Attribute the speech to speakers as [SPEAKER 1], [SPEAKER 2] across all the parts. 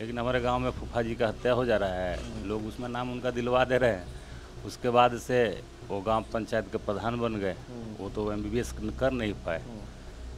[SPEAKER 1] लेकिन हमारे गांव में फूफा जी का हत्या हो जा रहा है, लोग उसमें नाम उनका दिलवा दे रहे हैं। उसके बाद से वो गांव पंचायत के प्रधान बन गए, वो तो एमबीबीएस कर नहीं पाए।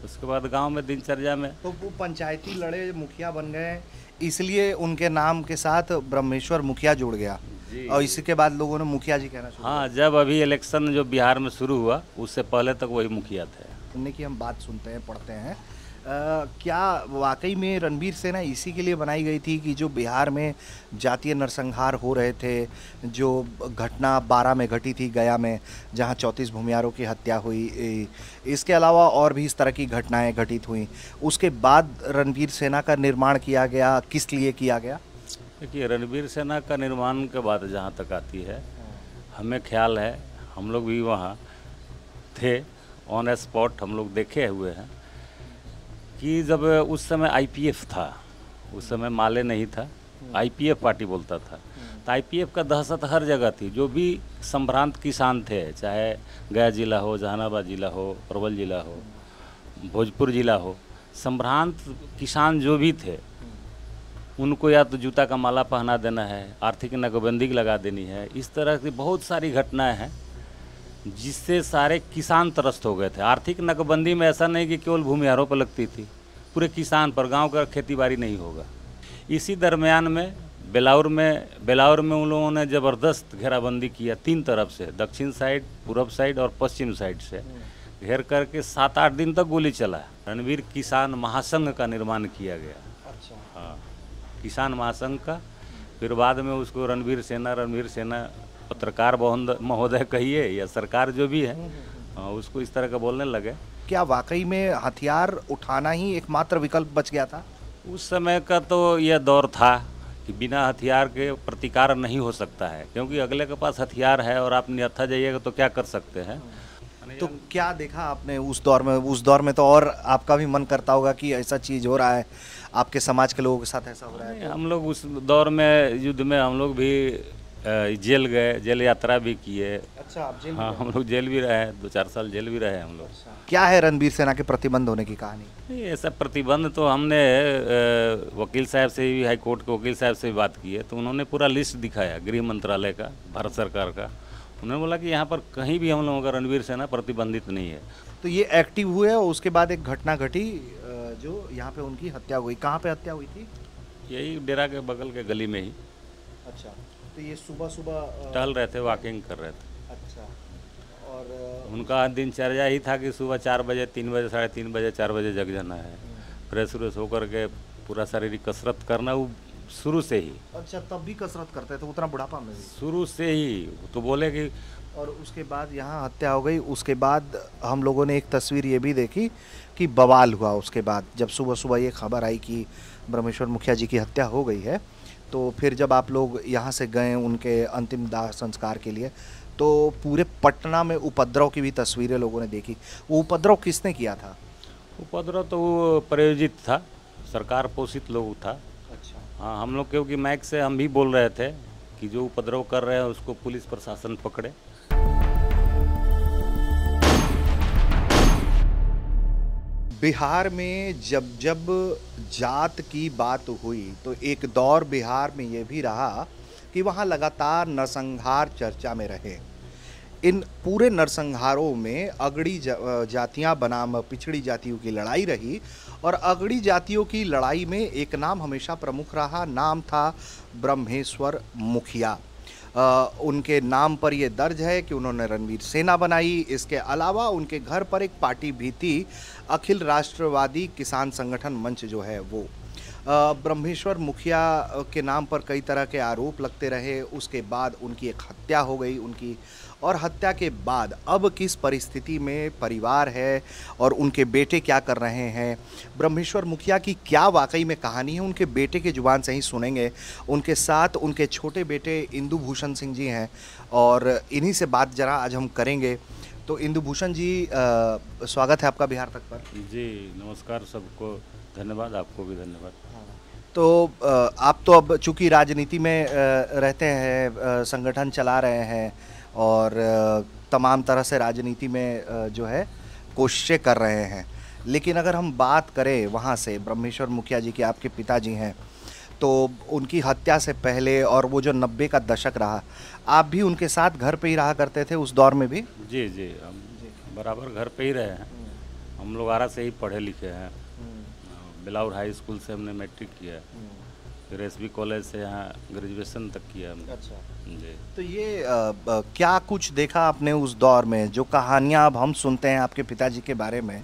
[SPEAKER 1] उसके बाद गांव में दिनचर्या में
[SPEAKER 2] तो वो पंचायती लड़े मुखिया बन गए, इसलिए उनके नाम के साथ ब्रह्मेश्वर मुखिया जुड़ गया
[SPEAKER 1] जी।
[SPEAKER 2] और इसी के बाद लोगों ने मुखिया जी कहना शुरू
[SPEAKER 1] हाँ, जब अभी इलेक्शन जो बिहार में शुरू हुआ उससे पहले तक वही मुखिया थे।
[SPEAKER 2] करने की हम बात सुनते हैं, पढ़ते हैं। क्या वाकई में रणवीर सेना इसी के लिए बनाई गई थी कि जो बिहार में जातीय नरसंहार हो रहे थे, जो घटना 12 में घटी थी गया में, जहां 34 भूमियारों की हत्या हुई, इसके अलावा और भी इस तरह की घटनाएं घटित हुई, उसके बाद रणवीर सेना का निर्माण किया गया, किस लिए किया गया?
[SPEAKER 1] देखिए, रणवीर सेना का निर्माण के बात जहाँ तक आती है, हमें ख्याल है, हम लोग भी वहाँ थे, ऑन स्पॉट हम लोग देखे हुए हैं कि जब उस समय आईपीएफ था, उस समय माले नहीं था, आईपीएफ पार्टी बोलता था, तो आईपीएफ का दहशत हर जगह थी। जो भी संभ्रांत किसान थे, चाहे गया जिला हो, जहानाबाद जिला हो, अरवल जिला हो, भोजपुर जिला हो, संभ्रांत किसान जो भी थे, उनको या तो जूता का माला पहना देना है, आर्थिक नाकाबंदी लगा देनी है। इस तरह की बहुत सारी घटनाएं हैं जिससे सारे किसान त्रस्त हो गए थे। आर्थिक नाकाबंदी में ऐसा नहीं कि केवल भूमिहारों पर लगती थी, पूरे किसान पर, गांव का खेतीबाड़ी नहीं होगा। इसी दरमियान में बेलाउर में उन लोगों ने ज़बरदस्त घेराबंदी किया, 3 तरफ से, दक्षिण साइड, पूरब साइड और पश्चिम साइड से घेर करके 7-8 दिन तक गोली चला। रणवीर किसान महासंघ का निर्माण किया गया।
[SPEAKER 2] अच्छा।
[SPEAKER 1] हाँ, किसान महासंघ का। फिर बाद में उसको रणवीर सेना पत्रकार महोदय कहिए या सरकार जो भी है, उसको इस तरह का बोलने लगे।
[SPEAKER 2] क्या वाकई में हथियार उठाना ही एकमात्र विकल्प बच गया था?
[SPEAKER 1] उस समय का तो यह दौर था कि बिना हथियार के प्रतिकार नहीं हो सकता है, क्योंकि अगले के पास हथियार है और आप निहत्था जाइएगा तो क्या कर सकते हैं।
[SPEAKER 2] तो क्या देखा आपने उस दौर में? उस दौर में तो और आपका भी मन करता होगा कि ऐसा चीज़ हो रहा है, आपके समाज के लोगों के साथ ऐसा हो रहा है।
[SPEAKER 1] हम लोग उस दौर में युद्ध में हम लोग भी जेल गए, जेल यात्रा भी किए।
[SPEAKER 2] अच्छा, आप जेल?
[SPEAKER 1] हाँ, हम लोग जेल भी रहे, 2-4 साल जेल भी रहे हम लोग।
[SPEAKER 2] क्या है रणवीर सेना के प्रतिबंध होने की कहानी?
[SPEAKER 1] नहीं, ऐसा प्रतिबंध तो हमने वकील साहब से भी, हाई कोर्ट के वकील साहब से भी बात की है, तो उन्होंने पूरा लिस्ट दिखाया गृह मंत्रालय का, भारत सरकार का। उन्होंने बोला कि यहाँ पर कहीं भी हम लोगों का रणवीर सेना प्रतिबंधित नहीं है।
[SPEAKER 2] तो ये एक्टिव हुए और उसके बाद एक घटना घटी जो यहाँ पे उनकी हत्या हुई। कहाँ पे हत्या हुई थी?
[SPEAKER 1] यही डेरा के बगल के गली में ही।
[SPEAKER 2] अच्छा, तो ये सुबह सुबह
[SPEAKER 1] टहल रहे थे, वॉकिंग कर रहे थे।
[SPEAKER 2] अच्छा। और
[SPEAKER 1] उनका दिनचर्या ही था कि सुबह 4 बजे, 3 बजे, 3:30 बजे, 4 बजे जग जाना है, फ्रेश व्रेश होकर के पूरा शारीरिक कसरत करना, वो शुरू से ही।
[SPEAKER 2] अच्छा, तब भी कसरत करते थे उतना बुढ़ापा में भी?
[SPEAKER 1] शुरू से ही। तो बोले कि,
[SPEAKER 2] और उसके बाद यहाँ हत्या हो गई। उसके बाद हम लोगों ने एक तस्वीर ये भी देखी कि बवाल हुआ उसके बाद, जब सुबह सुबह ये खबर आई कि ब्रह्मेश्वर मुखिया जी की हत्या हो गई है। तो फिर जब आप लोग यहाँ से गए उनके अंतिम दाह संस्कार के लिए, तो पूरे पटना में उपद्रव की भी तस्वीरें लोगों ने देखी। वो उपद्रव किसने किया था?
[SPEAKER 1] उपद्रव तो वो प्रायोजित था, सरकार पोषित लोग था।
[SPEAKER 2] अच्छा।
[SPEAKER 1] हाँ, हम लोग क्योंकि माइक से हम भी बोल रहे थे कि जो उपद्रव कर रहे हैं उसको पुलिस प्रशासन पकड़े।
[SPEAKER 2] बिहार में जब जब जात की बात हुई तो एक दौर बिहार में ये भी रहा कि वहाँ लगातार नरसंहार चर्चा में रहे। इन पूरे नरसंहारों में अगड़ी जातियाँ बनाम पिछड़ी जातियों की लड़ाई रही और अगड़ी जातियों की लड़ाई में एक नाम हमेशा प्रमुख रहा, नाम था ब्रह्मेश्वर मुखिया। उनके नाम पर ये दर्ज है कि उन्होंने रणवीर सेना बनाई। इसके अलावा उनके घर पर एक पार्टी भी थी, अखिल राष्ट्रवादी किसान संगठन मंच जो है वो। ब्रह्मेश्वर मुखिया के नाम पर कई तरह के आरोप लगते रहे। उसके बाद उनकी एक हत्या हो गई उनकी, और हत्या के बाद अब किस परिस्थिति में परिवार है और उनके बेटे क्या कर रहे हैं, ब्रह्मेश्वर मुखिया की क्या वाकई में कहानी है, उनके बेटे के जुबान से ही सुनेंगे। उनके साथ उनके छोटे बेटे इंदु भूषण सिंह जी हैं और इन्हीं से बात जरा आज हम करेंगे। तो इंदु भूषण जी, स्वागत है आपका बिहार तक पर।
[SPEAKER 1] जी नमस्कार, सबको धन्यवाद, आपको भी धन्यवाद।
[SPEAKER 2] तो आप तो अब चूँकि राजनीति में रहते हैं, संगठन चला रहे हैं और तमाम तरह से राजनीति में जो है कोशिशें कर रहे हैं, लेकिन अगर हम बात करें वहाँ से ब्रह्मेश्वर मुखिया जी के, आपके पिताजी हैं, तो उनकी हत्या से पहले और वो जो 90 का दशक रहा, आप भी उनके साथ घर पे ही रहा करते थे उस दौर में भी?
[SPEAKER 1] जी जी, हम बराबर घर पे ही रहे हैं। हम लोग आरा से ही पढ़े लिखे हैं। बिलाउर हाई स्कूल से हमने मैट्रिक किया, फिर एसबी कॉलेज से यहाँ ग्रेजुएशन तक किया हमने।
[SPEAKER 2] अच्छा।
[SPEAKER 1] जी।
[SPEAKER 2] तो ये क्या कुछ देखा आपने उस दौर में, जो कहानियाँ अब हम सुनते हैं आपके पिताजी के बारे में,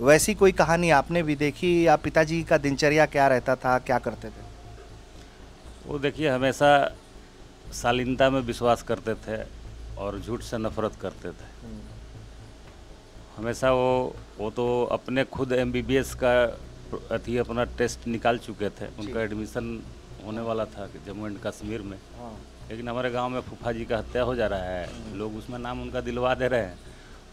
[SPEAKER 2] वैसी कोई कहानी आपने भी देखी, या पिताजी का दिनचर्या क्या रहता था, क्या करते थे?
[SPEAKER 1] वो देखिए, हमेशा शालीनता में विश्वास करते थे और झूठ से नफरत करते थे। हमेशा वो तो अपने खुद एमबीबीएस का अथी अपना टेस्ट निकाल चुके थे। उनका एडमिशन होने वाला था जम्मू एंड कश्मीर में, लेकिन हमारे गांव में फूफा जी का हत्या हो जा रहा है, लोग उसमें नाम उनका दिलवा दे रहे हैं।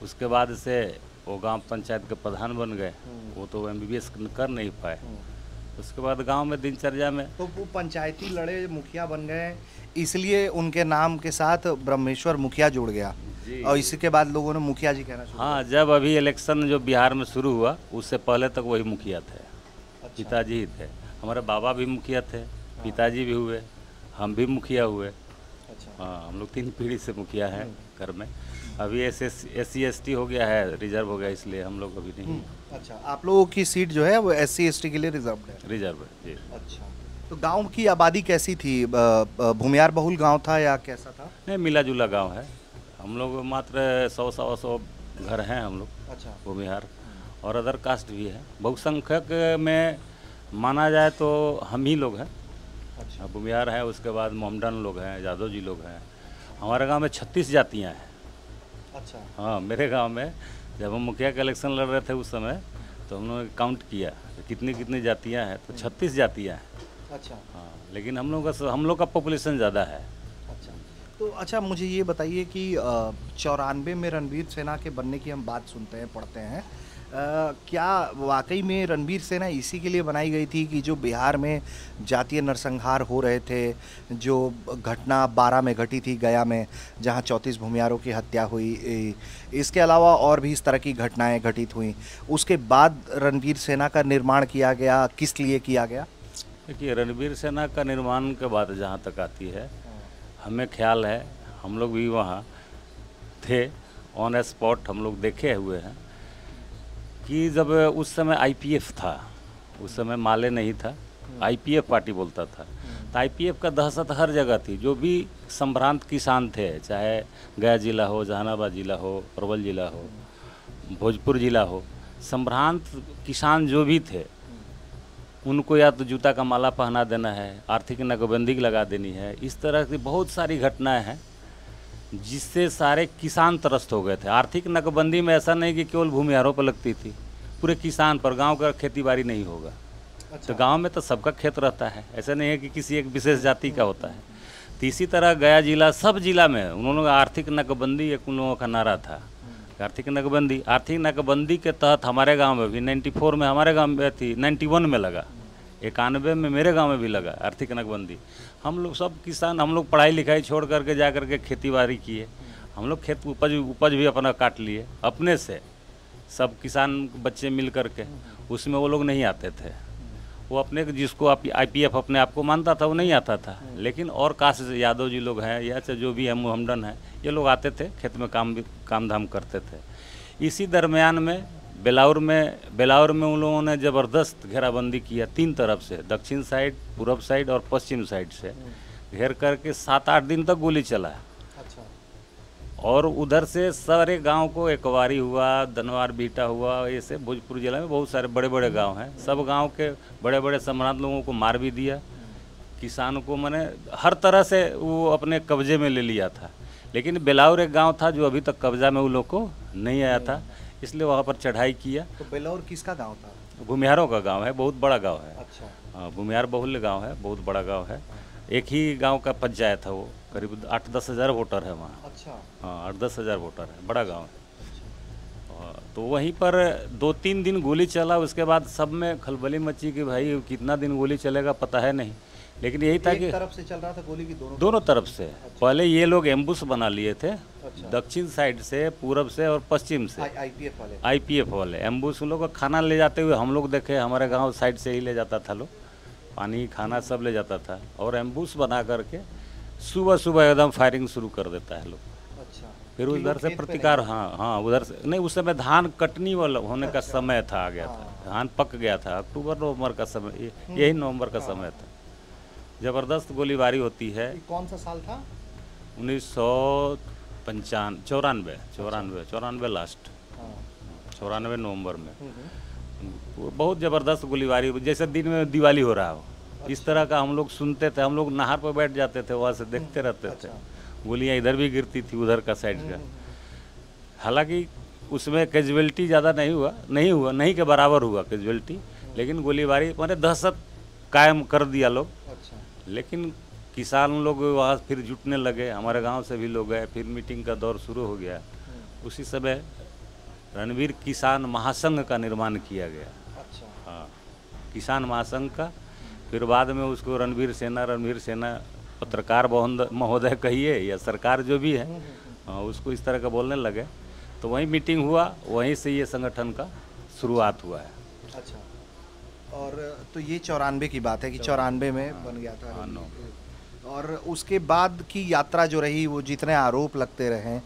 [SPEAKER 1] उसके बाद से वो गांव पंचायत के प्रधान बन गए, वो तो एमबीबीएस कर नहीं पाए। उसके बाद गांव में दिनचर्या में
[SPEAKER 2] तो वो पंचायती लड़े मुखिया बन गए, इसलिए उनके नाम के साथ ब्रह्मेश्वर मुखिया जुड़ गया, और इसी के बाद लोगों ने मुखिया जी कहना शुरू।
[SPEAKER 1] हाँ, जब अभी इलेक्शन जो बिहार में शुरू हुआ, उससे पहले तक वही मुखिया थे। अच्छा। पिताजी ही थे, हमारे बाबा भी मुखिया थे। हाँ। पिताजी भी हुए, हम भी मुखिया हुए। अच्छा। हाँ, हम लोग 3 पीढ़ी से मुखिया हैं घर में। अभी SC/ST हो गया है, रिजर्व हो गया, इसलिए हम लोग अभी नहीं।
[SPEAKER 2] अच्छा, आप लोगों की सीट जो है वो SC/ST के लिए रिजर्व है? रिजर्व
[SPEAKER 1] है जी।
[SPEAKER 2] अच्छा, तो गांव की आबादी कैसी थी? भूमियार बहुल गांव था या कैसा था?
[SPEAKER 1] नहीं, मिला जुला गांव है। हम लोग मात्र 100-125 घर हैं हम लोग। अच्छा। भूमिहार और अदर कास्ट भी है। बहुसंख्यक में माना जाए तो हम ही लोग हैं। अच्छा। भूमिहार है, उसके बाद मोहम्मडन लोग हैं, यादव जी लोग हैं। हमारे गांव में 36 जातियां हैं। अच्छा। हाँ, मेरे गांव में जब हम मुखिया का इलेक्शन लड़ रहे थे उस समय, तो हम लोगों ने काउंट किया कितनी कितनी जातियाँ हैं, तो 36 जातियाँ हैं। अच्छा। हाँ, लेकिन हम लोग का पॉपुलेशन ज़्यादा है।
[SPEAKER 2] अच्छा, तो अच्छा मुझे ये बताइए कि 94 में रणवीर सेना के बनने की हम बात सुनते हैं, पढ़ते हैं, क्या वाकई में रणवीर सेना इसी के लिए बनाई गई थी कि जो बिहार में जातीय नरसंहार हो रहे थे, जो घटना 12 में घटी थी गया में, जहां 34 भूमियारों की हत्या हुई, इसके अलावा और भी इस तरह की घटनाएं घटित हुई, उसके बाद रणवीर सेना का निर्माण किया गया, किस लिए किया गया?
[SPEAKER 1] देखिए, रणवीर सेना का निर्माण के बाद जहाँ तक आती है, हमें ख्याल है, हम लोग भी वहाँ थे, ऑन स्पॉट हम लोग देखे हुए हैं कि जब उस समय IPF था, उस समय माले नहीं था, IPF पार्टी बोलता था, तो IPF का दहशत हर जगह थी। जो भी संभ्रांत किसान थे, चाहे गया जिला हो, जहानाबाद जिला हो, अरवल जिला हो, भोजपुर जिला हो, संभ्रांत किसान जो भी थे, उनको या तो जूता का माला पहना देना है, आर्थिक नाकाबंदी लगा देनी है। इस तरह की बहुत सारी घटनाएं हैं जिससे सारे किसान त्रस्त हो गए थे। आर्थिक नाकाबंदी में ऐसा नहीं कि केवल भूमिहारों पर लगती थी, पूरे किसान पर। गांव का खेती बाड़ी नहीं होगा। अच्छा। तो गांव में तो सबका खेत रहता है, ऐसा नहीं है कि किसी एक विशेष जाति का होता है। तो इसी तरह गया जिला, सब जिला में उन्होंने आर्थिक नाकाबंदी एक उन लोगों का नारा था, आर्थिक नाकाबंदी के तहत हमारे गांव में भी 94 में हमारे गांव में थी, 91 में लगा, 91 में मेरे गांव में भी लगा आर्थिक नाकाबंदी। हम लोग सब किसान, हम लोग पढ़ाई लिखाई छोड़ करके जा करके खेती बाड़ी किए। हम लोग खेत उपज भी अपना काट लिए अपने से, सब किसान बच्चे मिल करके। उसमें वो लोग नहीं आते थे, वो अपने जिसको IPF अपने आप को मानता था वो नहीं आता था। लेकिन और कास्ट यादव जी लोग हैं या जो भी है, मोहम्मडन हैं, ये लोग आते थे, खेत में काम धाम करते थे। इसी दरमियान में बेलाउर में उन लोगों ने ज़बरदस्त घेराबंदी किया 3 तरफ से, दक्षिण साइड, पूरब साइड और पश्चिम साइड से घेर करके 7-8 दिन तक गोली चला। अच्छा। और उधर से सारे गांव को, एकवारी हुआ, दनवार बीटा हुआ, ऐसे भोजपुर जिला में बहुत सारे बड़े बड़े गांव हैं, सब गांव के बड़े बड़े सम्रांत लोगों को मार भी दिया। किसान को मैंने हर तरह से वो अपने कब्जे में ले लिया था। लेकिन बेलाउर एक गांव था जो अभी तक कब्जा में उन लोग को नहीं आया था, इसलिए वहाँ पर चढ़ाई किया।
[SPEAKER 2] तो बेलाउर किसका गांव था?
[SPEAKER 1] भूमिहारों का गांव है, बहुत बड़ा गांव है।
[SPEAKER 2] अच्छा।
[SPEAKER 1] हाँ, भूमिहार बहुल्य गांव है, बहुत बड़ा गांव है। एक ही गांव का पंचायत है वो, करीब 8-10 हज़ार वोटर है वहाँ। अच्छा। हाँ, 8-10 हज़ार वोटर है, बड़ा गांव है। अच्छा। तो वहीं पर 2-3 दिन गोली चला, उसके बाद सब में खलबली मची कि भाई कितना दिन गोली चलेगा पता है नहीं। लेकिन यही था कि
[SPEAKER 2] एक तरफ से चल रहा था गोली की,
[SPEAKER 1] दोनों तरफ से। अच्छा। पहले ये लोग एम्बुश बना लिए थे। अच्छा। दक्षिण साइड से, पूरब से और पश्चिम से। IPF वाले एम्बुश उन लोग का खाना ले जाते हुए हम लोग देखे, हमारे गांव साइड से ही ले जाता था लोग, पानी खाना सब ले जाता था और एम्बुश बना करके सुबह सुबह एकदम फायरिंग शुरू कर देता है लोग।
[SPEAKER 2] अच्छा,
[SPEAKER 1] फिर
[SPEAKER 2] कि
[SPEAKER 1] उधर
[SPEAKER 2] लोग
[SPEAKER 1] से
[SPEAKER 2] खेत पे
[SPEAKER 1] प्रतिकार,
[SPEAKER 2] नहीं?
[SPEAKER 1] हाँ हाँ, उधर से नहीं, उस समय धान कटनी वाला होने का समय था, आ गया था, धान पक गया था, अक्टूबर नवंबर का समय, यही नवंबर का समय था। ज़बरदस्त गोलीबारी होती है।
[SPEAKER 2] ये कौन सा साल था?
[SPEAKER 1] 1994 लास्ट,
[SPEAKER 2] हाँ।
[SPEAKER 1] 94 नवंबर में। वो बहुत ज़बरदस्त गोलीबारी, जैसे दिन में दिवाली हो रहा हो, इस तरह का हम लोग सुनते थे। हम लोग नहर पर बैठ जाते थे, वहाँ से देखते रहते थे। गोलियाँ इधर भी गिरती थी, उधर का साइड का। हालांकि उसमें कैजुअलिटी ज़्यादा नहीं के बराबर हुआ कैजुअलिटी, लेकिन गोलीबारी माने दहशत कायम कर दिया लोग।
[SPEAKER 2] अच्छा,
[SPEAKER 1] लेकिन किसान लोग वहाँ फिर जुटने लगे, हमारे गांव से भी लोग गए, फिर मीटिंग का दौर शुरू हो गया। उसी समय रणवीर किसान महासंघ का निर्माण किया गया।
[SPEAKER 2] अच्छा,
[SPEAKER 1] हाँ, किसान महासंघ का। फिर बाद में उसको रणवीर सेना पत्रकार महोदय कहिए या सरकार जो भी है, हाँ, उसको इस तरह का बोलने लगे। तो वहीं मीटिंग हुआ, वहीं से ये संगठन का शुरुआत हुआ है।
[SPEAKER 2] अच्छा। और तो ये 94 की बात है कि 94 में बन गया था।
[SPEAKER 1] हाँ, नो।
[SPEAKER 2] और उसके बाद की यात्रा जो रही, वो जितने आरोप लगते रहे,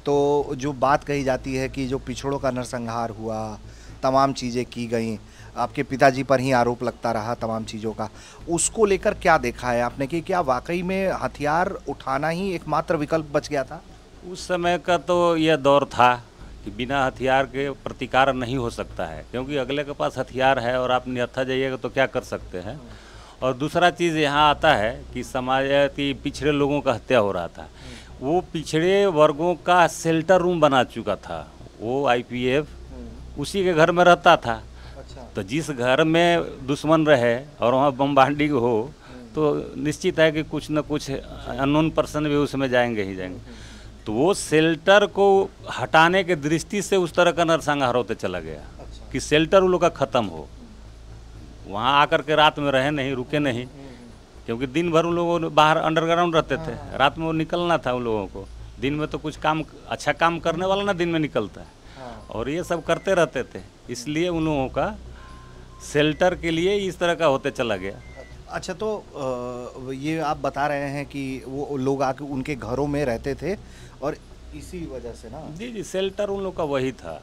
[SPEAKER 2] तो जो बात कही जाती है कि जो पिछड़ों का नरसंहार हुआ, तमाम चीज़ें की गई, आपके पिताजी पर ही आरोप लगता रहा तमाम चीज़ों का, उसको लेकर क्या देखा है आपने कि क्या वाकई में हथियार उठाना ही एकमात्र विकल्प बच गया था?
[SPEAKER 1] उस समय का तो यह दौर था कि बिना हथियार के प्रतिकार नहीं हो सकता है, क्योंकि अगले के पास हथियार है और आप निहत्था जाइएगा तो क्या कर सकते हैं। और दूसरा चीज़ यहाँ आता है कि समाज की पिछड़े लोगों का हत्या हो रहा था, वो पिछड़े वर्गों का शेल्टर रूम बना चुका था। वो आईपीएफ उसी के घर में रहता था।
[SPEAKER 2] अच्छा,
[SPEAKER 1] तो जिस घर में दुश्मन रहे और वहाँ बमबारिंग हो, तो निश्चित है कि कुछ न कुछ अननोन पर्सन भी उसमें जाएंगे ही जाएंगे। तो वो शेल्टर को हटाने के दृष्टि से उस तरह का नरसंहार होते चला गया कि शेल्टर उन लोग का ख़त्म हो। वहाँ आकर के रात में रहे नहीं, रुके नहीं, क्योंकि दिन भर उन लोगों बाहर अंडरग्राउंड रहते थे, रात में वो निकलना था उन लोगों को। दिन में तो कुछ काम, अच्छा काम करने वाला ना दिन में निकलता है, और ये सब करते रहते थे, इसलिए उन लोगों का शेल्टर के लिए इस तरह का होते चला गया।
[SPEAKER 2] अच्छा। तो ये आप बता रहे हैं कि वो लोग आके उनके घरों में रहते थे और इसी वजह से ना?
[SPEAKER 1] जी जी, शेल्टर उन लोग का वही था।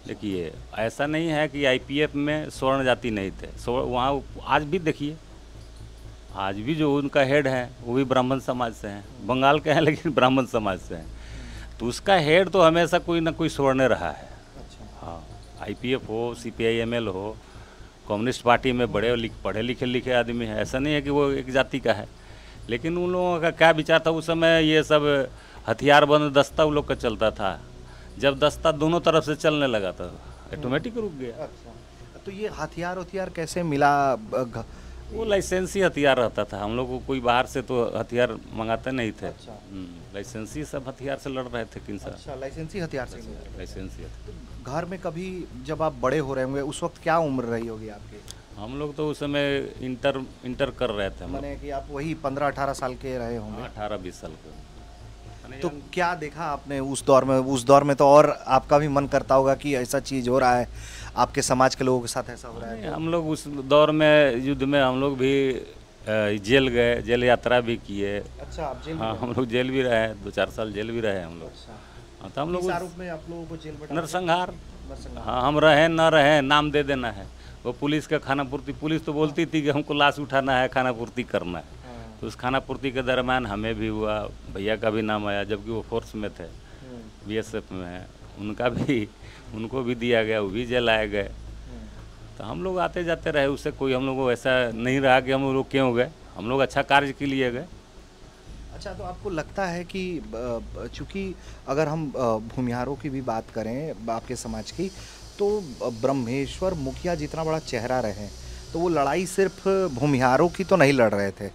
[SPEAKER 1] देखिए, ऐसा नहीं है कि आईपीएफ में स्वर्ण जाति नहीं थे, वहाँ आज भी देखिए, आज भी जो उनका हेड है वो भी ब्राह्मण समाज से हैं, बंगाल के हैं लेकिन ब्राह्मण समाज से हैं। तो उसका हेड तो हमेशा कोई ना कोई स्वर्ण रहा है। हाँ, आईपीएफ हो, सीपीआई-एमएल हो, कम्युनिस्ट पार्टी में पढ़े लिखे आदमी है, ऐसा नहीं है कि वो एक जाति का है। लेकिन उन लोगों का क्या विचार था उस समय, ये सब हथियारबंद दस्ता उन लोग का चलता था। जब दस्ता दोनों तरफ से चलने लगा था, ऑटोमेटिक रुक गया।
[SPEAKER 2] अच्छा, तो ये हथियार कैसे मिला?
[SPEAKER 1] वो लाइसेंसी हथियार रहता था, हम लोग को कोई बाहर से तो हथियार मंगाते नहीं थे।
[SPEAKER 2] अच्छा।
[SPEAKER 1] लाइसेंसी सब हथियार से लड़ रहे थे। किन सा?
[SPEAKER 2] अच्छा, लाइसेंसी हथियार से मिला।
[SPEAKER 1] लाइसेंसी।
[SPEAKER 2] घर में कभी जब आप बड़े हो रहे होंगे, उस वक्त क्या उम्र रही होगी आपकी?
[SPEAKER 1] हम लोग तो उस समय इंटर कर रहे थे।
[SPEAKER 2] मैंने कि आप वही 15-18 साल के रहे होंगे।
[SPEAKER 1] 18-20 साल के।
[SPEAKER 2] तो क्या देखा आपने उस दौर में? उस दौर में तो और आपका भी मन करता होगा कि ऐसा चीज़ हो रहा है, आपके समाज के लोगों के साथ ऐसा हो रहा है।
[SPEAKER 1] हम लोग उस दौर में युद्ध में हम लोग भी जेल गए, जेल यात्रा भी किए।
[SPEAKER 2] अच्छा, आप जेल?
[SPEAKER 1] हाँ, हम लोग जेल भी रहे, 2-4 साल जेल भी रहे हम लोग। हाँ, तो हम लोग
[SPEAKER 2] आरोप में आप लोगों को जेल में
[SPEAKER 1] नरसंहार। हाँ, हम रहें ना रहें, नाम दे देना है। वो पुलिस का खाना पूर्ति, पुलिस तो बोलती थी कि हमको लाश उठाना है, खाना पूर्ति करना है। तो उस खाना पूर्ति के दरम्यान हमें भी हुआ, भैया का भी नाम आया, जबकि वो फोर्स में थे, बीएसएफ में है, उनको भी दिया गया, वो भी जेल आए गए। तो हम लोग आते जाते रहे, उससे कोई हम लोग को ऐसा नहीं रहा कि हम लोग क्यों गए, हम लोग अच्छा कार्य के लिए गए।
[SPEAKER 2] अच्छा, तो आपको लगता है कि चूँकि अगर हम भूमिहारों की भी बात करें आपके समाज की, तो ब्रह्मेश्वर मुखिया जितना बड़ा चेहरा रहे, तो वो लड़ाई सिर्फ भूमिहारों की तो नहीं लड़ रहे थे,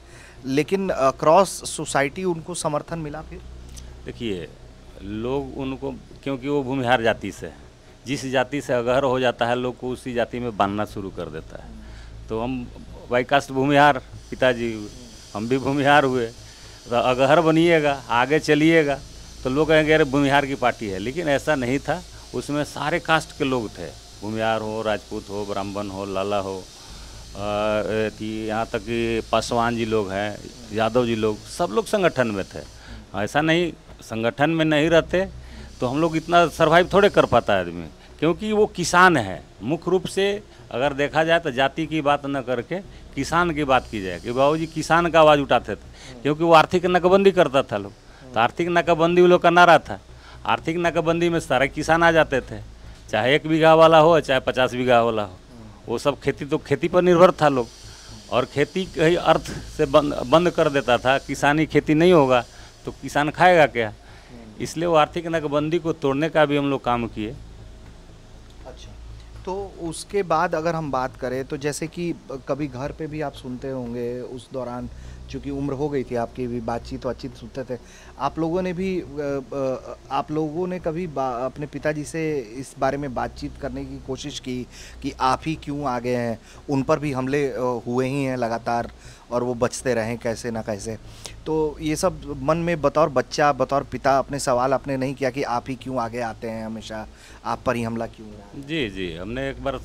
[SPEAKER 2] लेकिन क्रॉस सोसाइटी उनको समर्थन मिला। फिर
[SPEAKER 1] देखिए, लोग उनको, क्योंकि वो भूमिहार जाति से है, जिस जाति से अगहर हो जाता है लोग को उसी जाति में बांधना शुरू कर देता है। तो हम बाईकास्ट भूमिहार, पिताजी हम भी भूमिहार हुए, तो अगहर बनिएगा, आगे चलिएगा तो लोग कहेंगे अरे भूमिहार की पार्टी है, लेकिन ऐसा नहीं था। उसमें सारे कास्ट के लोग थे, भूमिहार हो, राजपूत हो, ब्राह्मण हो, लाला हो, यहाँ तक कि पासवान जी लोग हैं, यादव जी लोग, सब लोग संगठन में थे। ऐसा नहीं संगठन में नहीं रहते तो हम लोग इतना सरवाइव थोड़े कर पाता है आदमी, क्योंकि वो किसान है। मुख्य रूप से अगर देखा जाए तो जाति की बात न करके किसान की बात की जाए कि बाबूजी किसान का आवाज़ उठाते थे, क्योंकि वो आर्थिक नाकाबंदी करता था लोग। तो आर्थिक नाकाबंदी वो लोग का नारा था। आर्थिक नाकाबंदी में सारे किसान आ जाते थे, चाहे 1 बीघा वाला हो चाहे 50 बीघा वाला हो, वो सब खेती पर निर्भर था लोग। और खेती कहीं अर्थ से बंद कर देता था, किसानी खेती नहीं होगा तो किसान खाएगा क्या। इसलिए वो आर्थिक नाकाबंदी को तोड़ने का भी हम लोग काम किए।
[SPEAKER 2] अच्छा, तो उसके बाद अगर हम बात करें तो जैसे कि कभी घर पे भी आप सुनते होंगे उस दौरान, चूँकि उम्र हो गई थी आपकी भी, बातचीत तो अच्छी सुनते थे आप लोगों ने भी। आप लोगों ने कभी अपने पिताजी से इस बारे में बातचीत करने की कोशिश की कि आप ही क्यों आ गए हैं? उन पर भी हमले हुए ही हैं लगातार और वो बचते रहें कैसे ना कैसे। तो ये सब मन में बतौर बच्चा, बतौर पिता अपने सवाल आपने नहीं किया कि आप ही क्यों आगे आते हैं, हमेशा आप पर ही हमला क्यों हो रहा है?
[SPEAKER 1] जी जी, हमने एक बार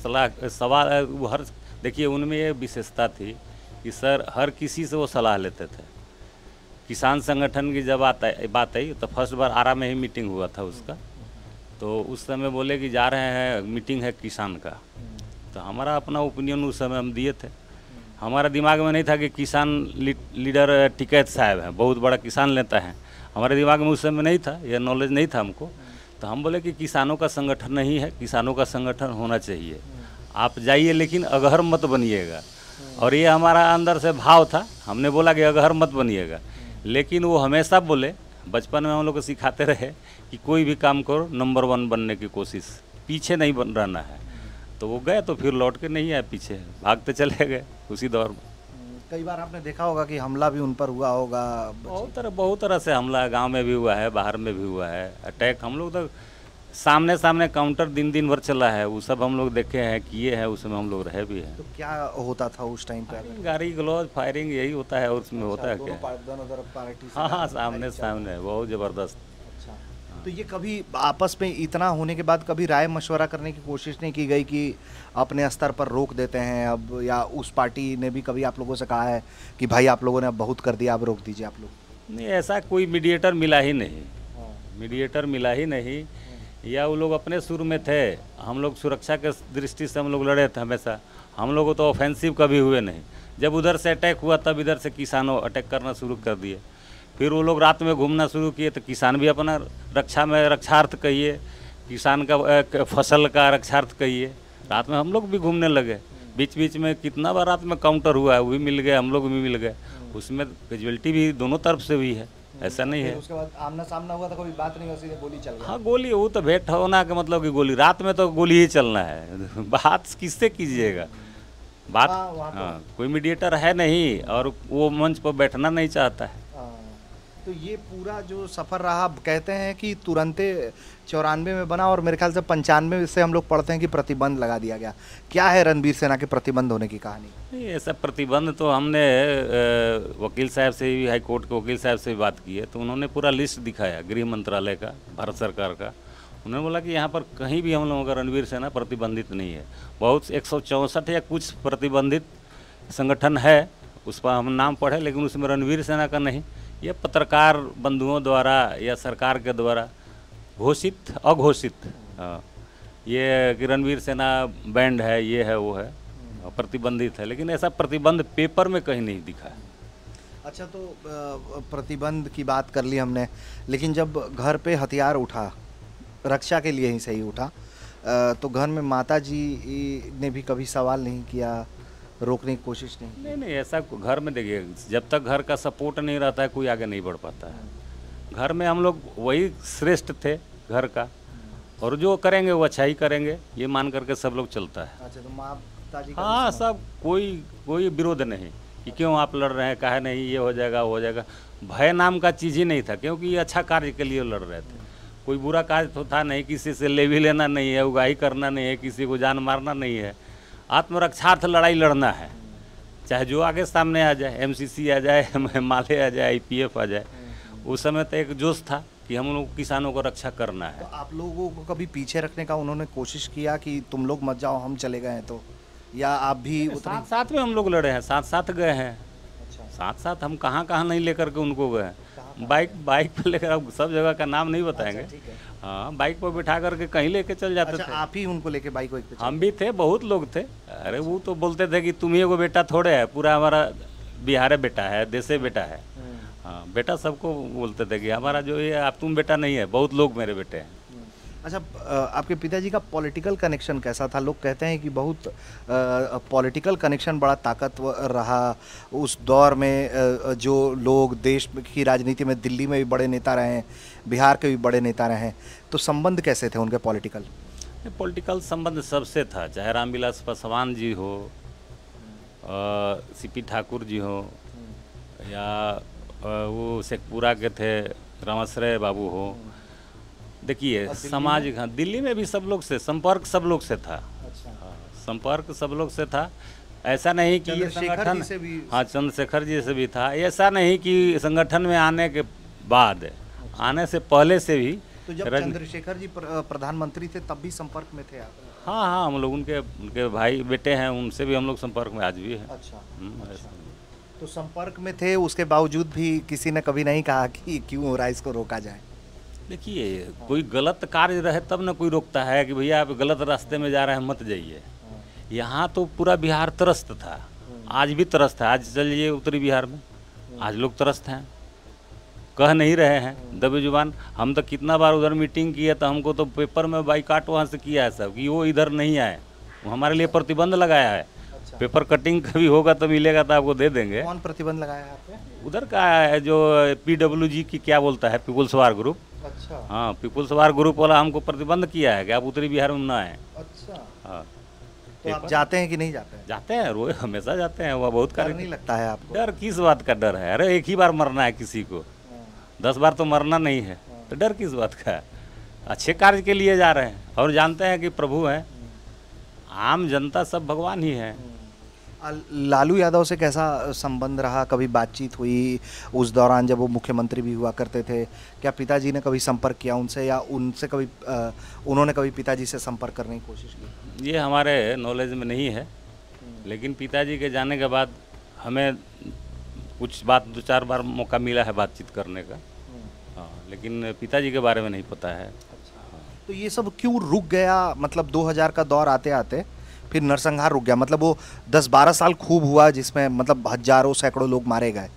[SPEAKER 1] सवाल वो हर देखिए उनमें ये विशेषता थी कि सर हर किसी से वो सलाह लेते थे। किसान संगठन की जब बात आई तो फर्स्ट बार आरा में ही मीटिंग हुआ था उसका। तो उस समय बोले कि जा रहे हैं, मीटिंग है किसान का। तो हमारा अपना ओपिनियन उस समय हम दिए थे। हमारा दिमाग में नहीं था कि किसान लीडर टिकैत साहब हैं, बहुत बड़ा किसान लेता है, हमारे दिमाग में उस समय नहीं था, यह नॉलेज नहीं था हमको। तो हम बोले कि किसानों का संगठन नहीं है, किसानों का संगठन होना चाहिए, आप जाइए लेकिन अगहर मत बनिएगा। और ये हमारा अंदर से भाव था, हमने बोला कि अगहर मत बनिएगा। लेकिन वो हमेशा बोले, बचपन में हम लोग को सिखाते रहे कि कोई भी काम करो नंबर 1 बनने की कोशिश, पीछे नहीं बन रहना है। तो वो गए तो फिर लौट के नहीं आए पीछे, भागते चले गए उसी दौर में।
[SPEAKER 2] कई बार आपने देखा होगा कि हमला भी उन पर हुआ होगा।
[SPEAKER 1] बहुत तरह से हमला गांव में भी हुआ है, बाहर में भी हुआ है अटैक। हम लोग तो सामने काउंटर दिन भर चला है, वो सब हम लोग देखे हैं, किए हैं, उसमें हम लोग रहे भी हैं।
[SPEAKER 2] तो क्या होता था उस टाइम पे?
[SPEAKER 1] गाड़ी गलौज फायरिंग यही होता है, और उसमें होता है क्या?
[SPEAKER 2] दोनों तरफ पार्टी।
[SPEAKER 1] हाँ, सामने बहुत ज़बरदस्त।
[SPEAKER 2] अच्छा, तो ये कभी आपस में इतना होने के बाद कभी राय मशवरा करने की कोशिश नहीं की गई कि अपने स्तर पर रोक देते हैं अब, या उस पार्टी ने भी कभी आप लोगों से कहा है कि भाई आप लोगों ने अब बहुत कर दिया, अब रोक दीजिए आप लोग?
[SPEAKER 1] नहीं, ऐसा कोई मीडिएटर मिला ही नहीं। मीडिएटर मिला ही नहीं, या वो लोग अपने शुरू में थे। हम लोग सुरक्षा के दृष्टि से हम लोग लड़े थे हमेशा। हम लोग तो ऑफेंसिव कभी हुए नहीं। जब उधर से अटैक हुआ तब इधर से किसानों अटैक करना शुरू कर दिए। फिर वो लोग रात में घूमना शुरू किए तो किसान भी अपना रक्षा में, रक्षार्थ कहिए, किसान का फसल का रक्षार्थ कहिए, रात में हम लोग भी घूमने लगे। बीच बीच में कितना बार रात में काउंटर हुआ है, वो भी मिल गए, हम लोग भी मिल गए। उसमें कैजुअलिटी भी दोनों तरफ से हुई है, ऐसा नहीं है।
[SPEAKER 2] उसके बाद आमना सामना हुआ तो कोई बात नहीं, सीधे गोली चल गई?
[SPEAKER 1] हाँ, गोली, वो तो भेंट होना का मतलब कि गोली, रात में तो गोली ही चलना है। बात किससे कीजिएगा बात? हाँ, कोई मीडिएटर है नहीं और वो मंच पर बैठना नहीं चाहता है।
[SPEAKER 2] तो ये पूरा जो सफ़र रहा, कहते हैं कि तुरंते 94 में बना और मेरे ख्याल से 95 से हम लोग पढ़ते हैं कि प्रतिबंध लगा दिया गया। क्या है रणबीर सेना के प्रतिबंध होने की कहानी?
[SPEAKER 1] नहीं, ऐसा प्रतिबंध तो हमने वकील साहब से भी, हाई कोर्ट के वकील साहब से भी बात की है, तो उन्होंने पूरा लिस्ट दिखाया गृह मंत्रालय का, भारत सरकार का। उन्होंने बोला कि यहाँ पर कहीं भी हम लोगों का रणबीर सेना प्रतिबंधित नहीं है। बहुत 164 या कुछ प्रतिबंधित संगठन है, उस पर हम नाम पढ़े, लेकिन उसमें रणबीर सेना का नहीं। ये पत्रकार बंधुओं द्वारा या सरकार के द्वारा घोषित अघोषित, ये कि रणबीर सेना बैंड है, ये है, वो है, प्रतिबंधित है, लेकिन ऐसा प्रतिबंध पेपर में कहीं नहीं दिखा है।
[SPEAKER 2] अच्छा, तो प्रतिबंध की बात कर ली हमने, लेकिन जब घर पे हथियार उठा, रक्षा के लिए ही सही उठा, तो घर में माता जी ने भी कभी सवाल नहीं किया, रोकने की कोशिश नहीं?
[SPEAKER 1] नहीं, ऐसा घर में देखिए, जब तक घर का सपोर्ट नहीं रहता है कोई आगे नहीं बढ़ पाता है। घर में हम लोग वही श्रेष्ठ थे घर का, और जो करेंगे वो अच्छा ही करेंगे, ये मान करके सब लोग चलता है।
[SPEAKER 2] अच्छा, तो माता जी?
[SPEAKER 1] हाँ, सब कोई विरोध नहीं कि क्यों आप लड़ रहे हैं, काहे नहीं, ये हो जाएगा, वो हो जाएगा। भय नाम का चीज़ ही नहीं था, क्योंकि ये अच्छा कार्य के लिए लड़ रहे थे। कोई बुरा कार्य तो था नहीं, किसी से ले भी लेना नहीं है, उगाही करना नहीं है, किसी को जान मारना नहीं है। आत्मरक्षार्थ लड़ाई लड़ना है, चाहे जो आगे सामने आ जाए, एमसीसी आ जाए, माले आ जाए, IPF आ जाए। उस समय तो एक जोश था कि हम लोग किसानों को रक्षा करना है।
[SPEAKER 2] तो आप लोगों को कभी पीछे रखने का उन्होंने कोशिश किया कि तुम लोग मत जाओ, हम चले गए तो, या आप भी उतरे?
[SPEAKER 1] साथ साथ में हम लोग लड़े हैं, साथ साथ गए हैं,
[SPEAKER 2] अच्छा,
[SPEAKER 1] साथ साथ हम कहाँ कहाँ नहीं लेकर के उनको गए हैं। बाइक पर लेकर, अब सब जगह का नाम नहीं बताएंगे।
[SPEAKER 2] ठीक है।
[SPEAKER 1] हाँ, बाइक पर बिठा करके कहीं लेके चल जाते
[SPEAKER 2] अच्छा,
[SPEAKER 1] थे।
[SPEAKER 2] आप ही उनको लेके बाइक वाइक पे
[SPEAKER 1] हम भी थे, बहुत लोग थे। अरे वो तो बोलते थे कि तुम ही एगो बेटा थोड़े है, पूरा हमारा बिहारे बेटा है, देशे बेटा है। हाँ, बेटा सबको बोलते थे कि हमारा जो ये आप तुम बेटा नहीं है, बहुत लोग मेरे बेटे हैं।
[SPEAKER 2] अच्छा, आपके पिताजी का पॉलिटिकल कनेक्शन कैसा था? लोग कहते हैं कि बहुत पॉलिटिकल कनेक्शन बड़ा ताकतवर रहा उस दौर में। जो लोग देश की राजनीति में, दिल्ली में भी बड़े नेता रहे हैं, बिहार के भी बड़े नेता रहे हैं, तो संबंध कैसे थे उनके पॉलिटिकल?
[SPEAKER 1] पॉलिटिकल संबंध सबसे था, चाहे रामविलास पासवान जी हो, सीपी ठाकुर जी हो, या वो शेखपुरा के थे रामाश्रय बाबू हो। देखिए समाज, हाँ, दिल्ली में भी सब लोग से संपर्क, सब लोग से था।
[SPEAKER 2] अच्छा,
[SPEAKER 1] संपर्क सब लोग से था। ऐसा नहीं कि ये संगठन, हाँ, चंद्रशेखर जी से भी था। ऐसा नहीं कि संगठन में आने के बाद, आने से पहले से भी।
[SPEAKER 2] तो जब चंद्रशेखर जी प्रधानमंत्री थे तब भी संपर्क में थे आप?
[SPEAKER 1] हाँ हाँ, हम लोग उनके भाई बेटे हैं, उनसे भी हम लोग संपर्क में आज भी हैं।
[SPEAKER 2] अच्छा, अच्छा। तो संपर्क में थे, उसके बावजूद भी किसी ने कभी नहीं कहा कि क्यों हो रहा है, इसको रोका जाए?
[SPEAKER 1] देखिए, कोई गलत कार्य रहे तब ना कोई रोकता है कि भैया आप गलत रास्ते में जा रहे हैं, मत जाइए। यहाँ तो पूरा बिहार त्रस्त था, आज भी त्रस्त है। आज चलिए उत्तरी बिहार में, आज लोग त्रस्त हैं, कह नहीं रहे हैं दबे जुबान। हम तो कितना बार उधर मीटिंग किए, तो हमको तो पेपर में बाइकाट वहाँ से किया है सब कि वो इधर नहीं आए, वो हमारे लिए प्रतिबंध लगाया है। पेपर कटिंग कभी होगा तो मिलेगा तो आपको दे देंगे।
[SPEAKER 2] कौन प्रतिबंध लगाया है आपने?
[SPEAKER 1] उधर का है जो PWG की क्या बोलता है, पीपुल्स वार ग्रुप।
[SPEAKER 2] अच्छा,
[SPEAKER 1] हाँ, पीपुल्स वार ग्रुप वाला हमको प्रतिबंध किया है कि आप उत्तरी बिहार में ना आए।
[SPEAKER 2] अच्छा।
[SPEAKER 1] हाँ,
[SPEAKER 2] तो आप जाते हैं कि नहीं जाते हैं?
[SPEAKER 1] जाते हैं, रोज हमेशा जाते हैं। वह बहुत
[SPEAKER 2] डर
[SPEAKER 1] कार्य
[SPEAKER 2] नहीं लगता है आपको?
[SPEAKER 1] डर किस बात का डर है? अरे एक ही बार मरना है किसी को, 10 बार तो मरना नहीं है, तो डर किस बात का है? अच्छे कार्य के लिए जा रहे हैं और जानते हैं कि प्रभु हैं, आम जनता सब भगवान ही है।
[SPEAKER 2] लालू यादव से कैसा संबंध रहा? कभी बातचीत हुई उस दौरान जब वो मुख्यमंत्री भी हुआ करते थे? क्या पिताजी ने कभी संपर्क किया उनसे, या उनसे कभी उन्होंने कभी पिताजी से संपर्क करने की कोशिश की?
[SPEAKER 1] ये हमारे नॉलेज में नहीं है, लेकिन पिताजी के जाने के बाद हमें कुछ बात 2-4 बार मौका मिला है बातचीत करने का। हाँ, लेकिन पिताजी के बारे में नहीं पता है।
[SPEAKER 2] तो ये सब क्यों रुक गया? मतलब 2000 का दौर आते आते फिर नरसंहार रुक गया। मतलब वो 10-12 साल खूब हुआ, जिसमें मतलब हजारों सैकड़ों लोग मारे गए।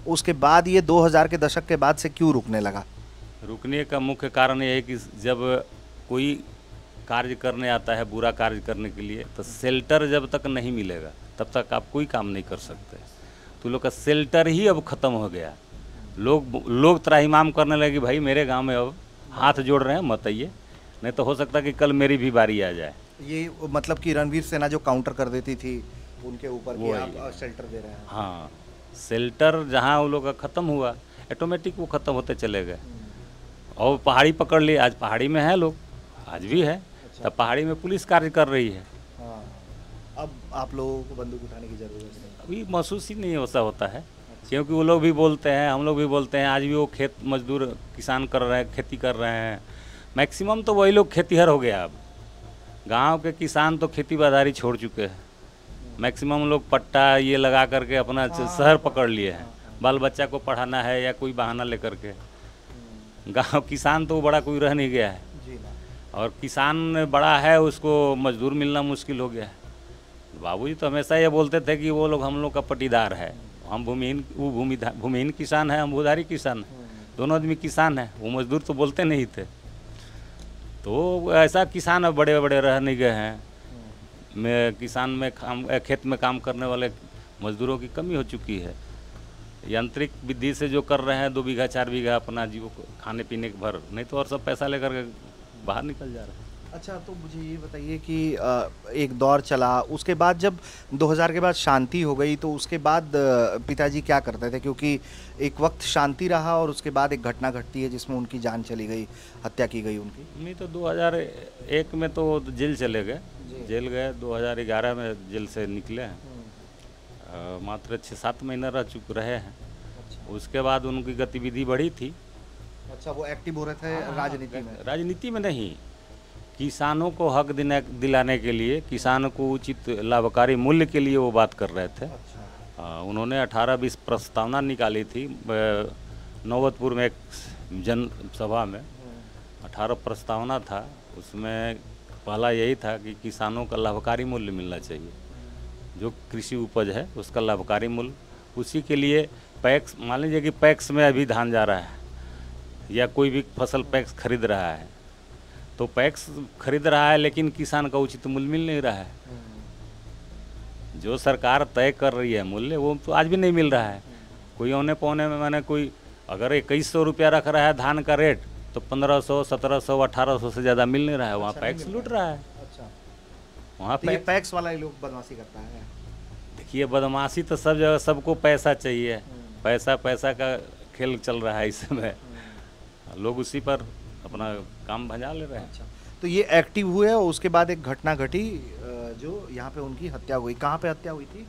[SPEAKER 2] उसके बाद ये 2000 के दशक के बाद से क्यों रुकने लगा?
[SPEAKER 1] रुकने का मुख्य कारण ये है कि जब कोई कार्य करने आता है, बुरा कार्य करने के लिए, तो शेल्टर जब तक नहीं मिलेगा तब तक आप कोई काम नहीं कर सकते। तो लोग का शेल्टर ही अब ख़त्म हो गया। लोग त्राहिमाम करने लगे, भाई मेरे गांव में अब हाथ जोड़ रहे हैं, मत आइए, नहीं तो हो सकता है कि कल मेरी भी बारी आ जाए।
[SPEAKER 2] ये मतलब कि रणवीर सेना जो काउंटर कर देती थी उनके ऊपर कि आप शेल्टर दे रहे हैं।
[SPEAKER 1] हाँ, शेल्टर जहाँ वो लोग का ख़त्म हुआ, ऑटोमेटिक वो ख़त्म होते चले गए। और पहाड़ी पकड़ लिए, आज पहाड़ी में है लोग, आज भी है। तब पहाड़ी में पुलिस कार्य कर रही है।
[SPEAKER 2] हाँ, अब आप लोगों को बंदूक उठाने की ज़रूरत नहीं?
[SPEAKER 1] अभी महसूस ही नहीं वैसा होता है, क्योंकि वो लोग भी बोलते हैं, हम लोग भी बोलते हैं। आज भी वो खेत मजदूर किसान कर रहे हैं, खेती कर रहे हैं। मैक्सिमम तो वही लोग खेतीहर हो गया। अब गांव के किसान तो खेती बाड़ी छोड़ चुके हैं। मैक्सिमम लोग पट्टा ये लगा करके अपना शहर पकड़ लिए हैं। बाल बच्चा को पढ़ाना है या कोई बहाना लेकर के। गांव किसान तो बड़ा कोई रह नहीं गया है, और किसान बड़ा है, उसको मजदूर मिलना मुश्किल हो गया है। बाबूजी तो हमेशा ये बोलते थे कि वो लोग हम लोग का पटीदार है, हम भूमिहीन, वो भूमिहीन किसान है, हम भूधारी किसान है, दोनों आदमी किसान है। वो मजदूर तो बोलते नहीं थे। तो ऐसा किसान अब बड़े बड़े रह नहीं गए हैं। में किसान में खेत में काम करने वाले मजदूरों की कमी हो चुकी है। यांत्रिक विधि से जो कर रहे हैं 2 बीघा 4 बीघा अपना जीव खाने पीने के भर, नहीं तो और सब पैसा लेकर के बाहर निकल जा रहे हैं।
[SPEAKER 2] अच्छा, तो मुझे ये बताइए कि एक दौर चला, उसके बाद जब 2000 के बाद शांति हो गई, तो उसके बाद पिताजी क्या करते थे? क्योंकि एक वक्त शांति रहा और उसके बाद एक घटना घटती है जिसमें उनकी जान चली गई, हत्या की गई उनकी।
[SPEAKER 1] नहीं तो 2001 में तो जेल चले गए, जेल गए। 2011 में जेल से निकले हैं। मात्र 6-7 महीना रहे हैं। अच्छा। उसके बाद उनकी गतिविधि बढ़ी थी।
[SPEAKER 2] अच्छा, वो एक्टिव हो रहे थे राजनीति में?
[SPEAKER 1] राजनीति में नहीं, किसानों को हक दिलाने के लिए, किसान को उचित लाभकारी मूल्य के लिए वो बात कर रहे थे।
[SPEAKER 2] अच्छा।
[SPEAKER 1] उन्होंने 18-20 प्रस्तावना निकाली थी नौबतपुर में एक जनसभा में। 18 प्रस्तावना था, उसमें पहला यही था कि किसानों का लाभकारी मूल्य मिलना चाहिए, जो कृषि उपज है उसका लाभकारी मूल्य। उसी के लिए पैक्स, मान लीजिए कि पैक्स में अभी धान जा रहा है या कोई भी फसल पैक्स खरीद रहा है, तो पैक्स खरीद रहा है लेकिन किसान का उचित मूल्य मिल नहीं रहा है। जो सरकार तय कर रही है मूल्य, वो तो आज भी नहीं मिल रहा है। कोई औने पौने में, मैंने कोई अगर 2100 रुपया रख रहा है धान का रेट, तो 1500, 1700, 1800 से ज़्यादा मिल नहीं रहा है। वहाँ पैक्स लूट रहा है।
[SPEAKER 2] अच्छा।
[SPEAKER 1] वहाँ
[SPEAKER 2] तो ये पैक्स वाला ही लोग बदमाशी करता है।
[SPEAKER 1] देखिए, बदमाशी तो सब जगह, सबको पैसा चाहिए। पैसा पैसा का खेल चल रहा है इस समय, लोग उसी पर अपना काम भंजा ले रहे हैं।
[SPEAKER 2] अच्छा। तो ये एक्टिव हुए और उसके बाद एक घटना घटी जो यहाँ पे उनकी हत्या हुई। कहाँ पे हत्या हुई थी?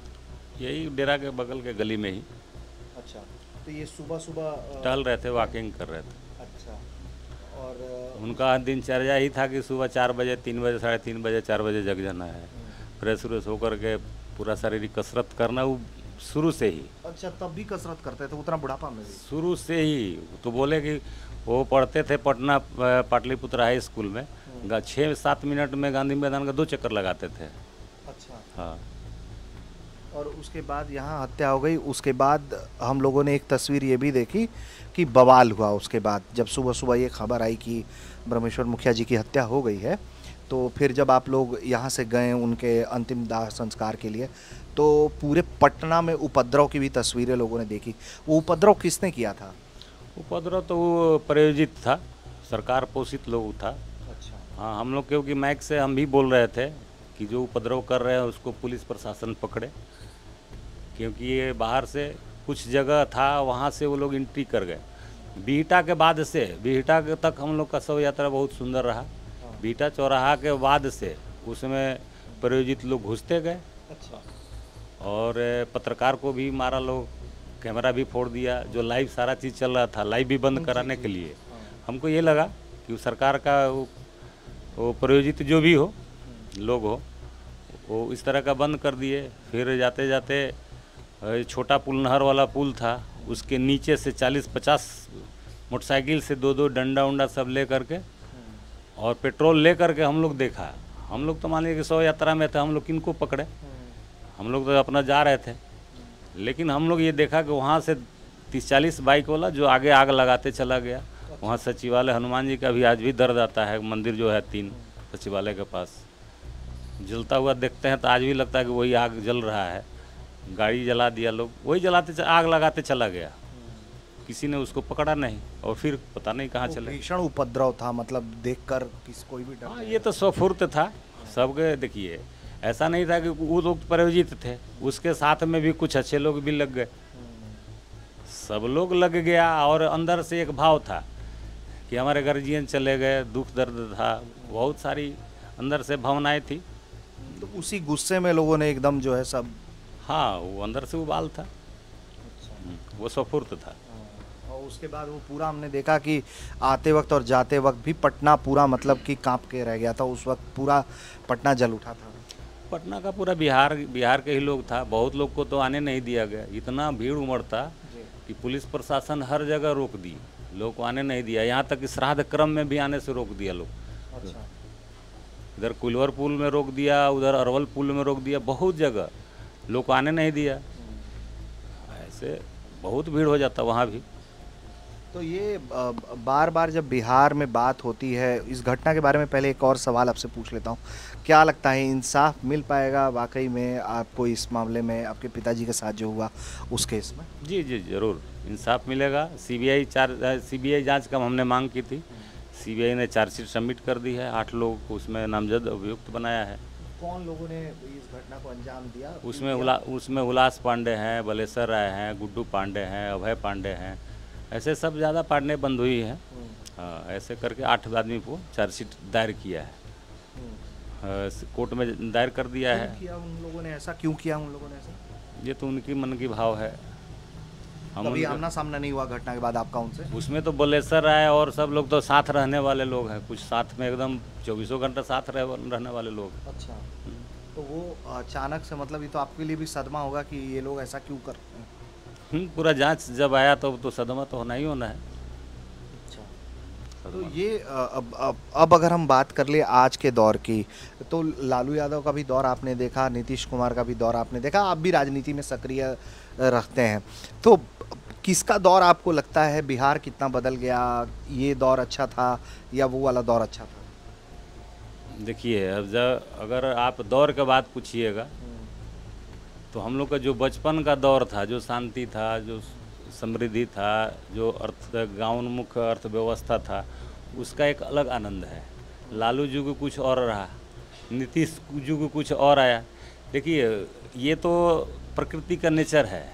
[SPEAKER 1] यही डेरा के बगल के गली में ही।
[SPEAKER 2] अच्छा। तो ये सुबह सुबह
[SPEAKER 1] टहल रहे थे, वॉकिंग कर रहे थे।
[SPEAKER 2] अच्छा। और
[SPEAKER 1] उनका दिनचर्या ही था कि सुबह 4 बजे, 3 बजे, 3:30 बजे, 4 बजे जग जाना है, फ्रेश व्रेश होकर के पूरा शारीरिक कसरत करना, वो शुरू से ही।
[SPEAKER 2] अच्छा, तब भी कसरत करते थे उतना बुढ़ापा में भी?
[SPEAKER 1] शुरू से ही। तो बोले कि वो पढ़ते थे पटना पाटलिपुत्र हाई स्कूल में, 6-7 मिनट में गांधी मैदान का 2 चक्कर लगाते थे।
[SPEAKER 2] अच्छा।
[SPEAKER 1] हाँ।
[SPEAKER 2] और उसके बाद यहाँ हत्या हो गई। उसके बाद हम लोगों ने एक तस्वीर ये भी देखी कि बवाल हुआ उसके बाद, जब सुबह सुबह ये खबर आई कि ब्रह्मेश्वर मुखिया जी की हत्या हो गई है। तो फिर जब आप लोग यहाँ से गए उनके अंतिम दाह संस्कार के लिए, तो पूरे पटना में उपद्रव की भी तस्वीरें लोगों ने देखी। वो उपद्रव किसने किया था?
[SPEAKER 1] उपद्रव तो वो प्रायोजित था, सरकार पोषित लोग था।
[SPEAKER 2] अच्छा।
[SPEAKER 1] हाँ, हम लोग क्योंकि माइक से हम भी बोल रहे थे कि जो उपद्रव कर रहे हैं उसको पुलिस प्रशासन पकड़े, क्योंकि ये बाहर से कुछ जगह था, वहाँ से वो लोग एंट्री कर गए। बिहटा के बाद से, बिहटा तक हम लोग का शव यात्रा बहुत सुंदर रहा। बिहटा चौराहा के बाद से उसमें प्रायोजित लोग घुसते गए।
[SPEAKER 2] अच्छा।
[SPEAKER 1] और पत्रकार को भी मारा लोग, कैमरा भी फोड़ दिया। जो लाइव सारा चीज़ चल रहा था, लाइव भी बंद कराने के लिए हमको ये लगा कि सरकार का वो प्रायोजित जो भी हो लोग हो, वो इस तरह का बंद कर दिए। फिर जाते जाते छोटा पुल, नहर वाला पुल था, उसके नीचे से 40-50 मोटरसाइकिल से 2-2 डंडा उंडा सब ले करके और पेट्रोल ले करके हम लोग देखा। हम लोग तो मान लीजिए कि शव यात्रा में थे, हम लोग किनको पकड़े, हम लोग तो अपना जा रहे थे। लेकिन हम लोग ये देखा कि वहाँ से 30-40 बाइक वाला जो आगे आग लगाते चला गया। वहाँ सचिवालय, हनुमान जी का भी आज भी दर्द आता है, मंदिर जो है 3 सचिवालय के पास, जलता हुआ देखते हैं तो आज भी लगता है कि वही आग जल रहा है। गाड़ी जला दिया लोग, वही जलाते आग लगाते चला गया, किसी ने उसको पकड़ा नहीं और फिर पता नहीं कहाँ चले।
[SPEAKER 2] भीषण उपद्रव था, मतलब देखकर कोई भी डर।
[SPEAKER 1] हाँ, ये तो स्वफुर्त था सबके। देखिए, ऐसा नहीं था कि वो लोग प्रायोजित थे, उसके साथ में भी कुछ अच्छे लोग भी लग गए, सब लोग लग गया। और अंदर से एक भाव था कि हमारे गार्जियन चले गए, दुख दर्द था, बहुत सारी अंदर से भावनाएं थी।
[SPEAKER 2] तो उसी गुस्से में लोगों ने एकदम जो है सब।
[SPEAKER 1] हाँ, वो अंदर से उबाल था। वो स्वफुर्त था।
[SPEAKER 2] और उसके बाद वो पूरा हमने देखा कि आते वक्त और जाते वक्त भी पटना पूरा मतलब कि कांप के रह गया था। उस वक्त पूरा पटना जल उठा था।
[SPEAKER 1] पटना का पूरा बिहार के ही लोग था। बहुत लोग को तो आने नहीं दिया गया, इतना भीड़ उमड़ था कि पुलिस प्रशासन हर जगह रोक दी, लोग को आने नहीं दिया। यहाँ तक कि श्राद्ध क्रम में भी आने से रोक दिया लोग।
[SPEAKER 2] अच्छा।
[SPEAKER 1] इधर कुलवर पुल में रोक दिया, उधर अरवल पुल में रोक दिया, बहुत जगह लोग को आने नहीं दिया। ऐसे बहुत भीड़ हो जाता वहाँ भी।
[SPEAKER 2] तो ये बार बार जब बिहार में बात होती है इस घटना के बारे में, पहले एक और सवाल आपसे पूछ लेता हूँ, क्या लगता है इंसाफ मिल पाएगा वाकई में आपको इस मामले में, आपके पिताजी के साथ जो हुआ उस केस में?
[SPEAKER 1] जी जी, ज़रूर इंसाफ मिलेगा। सीबीआई जांच का हमने मांग की थी, सीबीआई ने चार्जशीट सबमिट कर दी है। 8 लोगों को उसमें नामजद अभियुक्त बनाया है।
[SPEAKER 2] कौन लोगों ने इस घटना को अंजाम दिया?
[SPEAKER 1] उसमें उल्लास पांडे हैं, बलेश्वर राय हैं, गुड्डू पांडे हैं, अभय पांडे हैं, ऐसे सब ज़्यादा पांडे बंधुई हैं। हाँ, ऐसे करके 8 आदमी को चार्जशीट दायर किया है, कोर्ट में दायर कर दिया है।
[SPEAKER 2] किया उन लोगों ने ऐसा, क्यों किया उन लोगों ने ऐसा?
[SPEAKER 1] ये तो उनकी मन की भाव है। हम
[SPEAKER 2] कभी
[SPEAKER 1] उनके-
[SPEAKER 2] आमना सामना नहीं हुआ घटना के बाद आपका उनसे?
[SPEAKER 1] उसमें तो बलेसर आए और सब लोग तो साथ रहने वाले लोग हैं, कुछ साथ में एकदम 24 घंटा साथ रहने वाले लोग।
[SPEAKER 2] अच्छा, तो वो अचानक से मतलब ये तो आपके लिए भी सदमा होगा कि ये लोग ऐसा क्यों कर रहे हैं?
[SPEAKER 1] पूरा जांच जब आया तो सदमा तो होना ही होना है।
[SPEAKER 2] अच्छा, तो
[SPEAKER 1] सदमा।
[SPEAKER 2] ये अब अगर हम बात कर ले आज के दौर की, तो लालू यादव का भी दौर आपने देखा, नीतीश कुमार का भी दौर आपने देखा, आप भी राजनीति में सक्रिय रखते हैं, तो किसका दौर आपको लगता है बिहार कितना बदल गया? ये दौर अच्छा था या वो वाला दौर अच्छा था?
[SPEAKER 1] देखिए, अब जब अगर आप दौर के बात पूछिएगा तो हम लोग का जो बचपन का दौर था, जो शांति था, जो समृद्धि था, जो गाँवोन्मुख अर्थव्यवस्था था, उसका एक अलग आनंद है। लालू जी को कुछ और रहा, नीतीश जी को कुछ और आया। देखिए, ये तो प्रकृति का नेचर है,